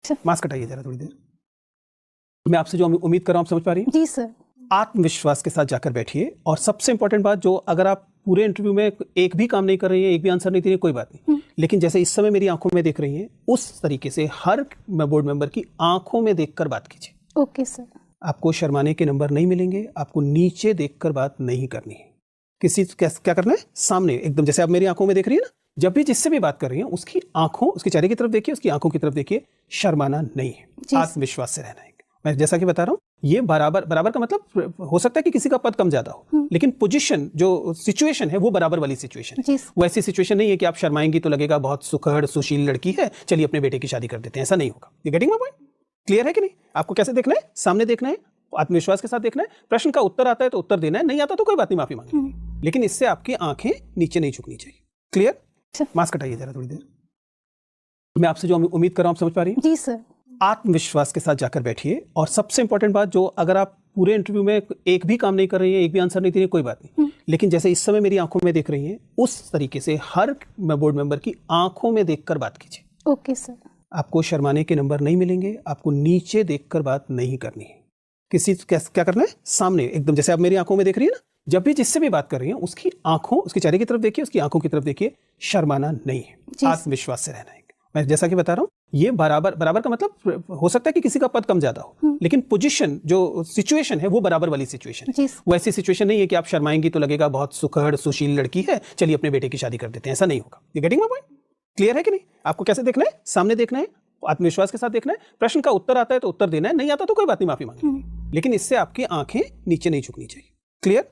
Mask हटाइए जरा थोड़ी देर। मैं आपसे जो उम्मीद कर रहा हूँ आप समझ पा रही हैं? जी सर। आत्मविश्वास के साथ जाकर बैठिए और सबसे इंपॉर्टेंट बात, जो अगर आप पूरे इंटरव्यू में एक भी काम नहीं कर रही हैं, एक भी आंसर नहीं दे रही हैं, कोई बात नहीं, लेकिन जैसे इस समय मेरी आंखों में देख रही हैं, उस तरीके से हर बोर्ड मेंबर की आंखों में देखकर बात कीजिए। Okay sir. आपको शर्माने के नंबर नहीं मिलेंगे, आपको नीचे देखकर बात नहीं करनी है। क्या करना है? सामने एकदम, जैसे आप मेरी आंखों में देख रही है ना, जब भी जिससे भी बात कर रही हैं उसकी आंखों, उसके चेहरे की तरफ देखिए, उसकी आंखों की तरफ देखिए। शर्माना नहीं है, आत्मविश्वास से रहना है। मैं जैसा कि बता रहा हूँ, ये बराबर का मतलब हो सकता है कि किसी का पद कम ज्यादा हो, लेकिन पोजीशन, जो सिचुएशन है वो बराबर वाली सिचुएशन है। वो ऐसी सिचुएशन नहीं है कि आप शर्माएंगी तो लगेगा बहुत सुखड़ सुशील लड़की है, चलिए अपने बेटे की शादी कर देते हैं, ऐसा नहीं होगा। ये गेटिंग माय पॉइंट? क्लियर है कि नहीं? आपको कैसे देखना है? सामने देखना है, आत्मविश्वास के साथ देखना है। प्रश्न का उत्तर आता है तो उत्तर देना है, नहीं आता तो कोई बात नहीं, माफी मांगनी है, लेकिन इससे आपकी आंखें नीचे नहीं झुकनी चाहिए। क्लियर? मास्क हटाइए जरा थोड़ी देर। मैं आपसे जो उम्मीद कर रहा हूँ आप समझ पा रही हैं? जी सर। आत्मविश्वास के साथ जाकर बैठिए और सबसे इंपॉर्टेंट बात, जो अगर आप पूरे इंटरव्यू में एक भी काम नहीं कर रही हैं, एक भी आंसर नहीं दे रही हैं, कोई बात नहीं, लेकिन जैसे इस समय मेरी आंखों में देख रही हैं, उस तरीके से हर बोर्ड मेंबर की आंखों में देखकर बात कीजिए। Okay sir. आपको शर्माने के नंबर नहीं मिलेंगे, आपको नीचे देखकर बात नहीं करनी है। क्या करना है? सामने एकदम, जैसे आप मेरी आंखों में देख रही है ना, जब भी जिससे भी बात कर रही हैं उसकी आंखों, उसके चेहरे की तरफ देखिए, उसकी आंखों की तरफ देखिए। शर्माना नहीं है, आत्मविश्वास से रहना है। मैं जैसा कि बता रहा हूँ, ये बराबर का मतलब हो सकता है कि किसी का पद कम ज्यादा हो, लेकिन पोजीशन, जो सिचुएशन है वो बराबर वाली सिचुएशन है। वो ऐसी सिचुएशन नहीं है कि आप शर्माएंगी तो लगेगा बहुत सुखड़ सुशील लड़की है, चलिए अपने बेटे की शादी कर देते हैं, ऐसा नहीं होगा। ये गेटिंग माय पॉइंट? क्लियर है कि नहीं? आपको कैसे देखना है? सामने देखना है, आत्मविश्वास के साथ देखना है। प्रश्न का उत्तर आता है तो उत्तर देना है, नहीं आता तो कोई बात नहीं, माफी मांगनी है, लेकिन इससे आपकी आंखें नीचे नहीं झुकनी चाहिए। क्लियर?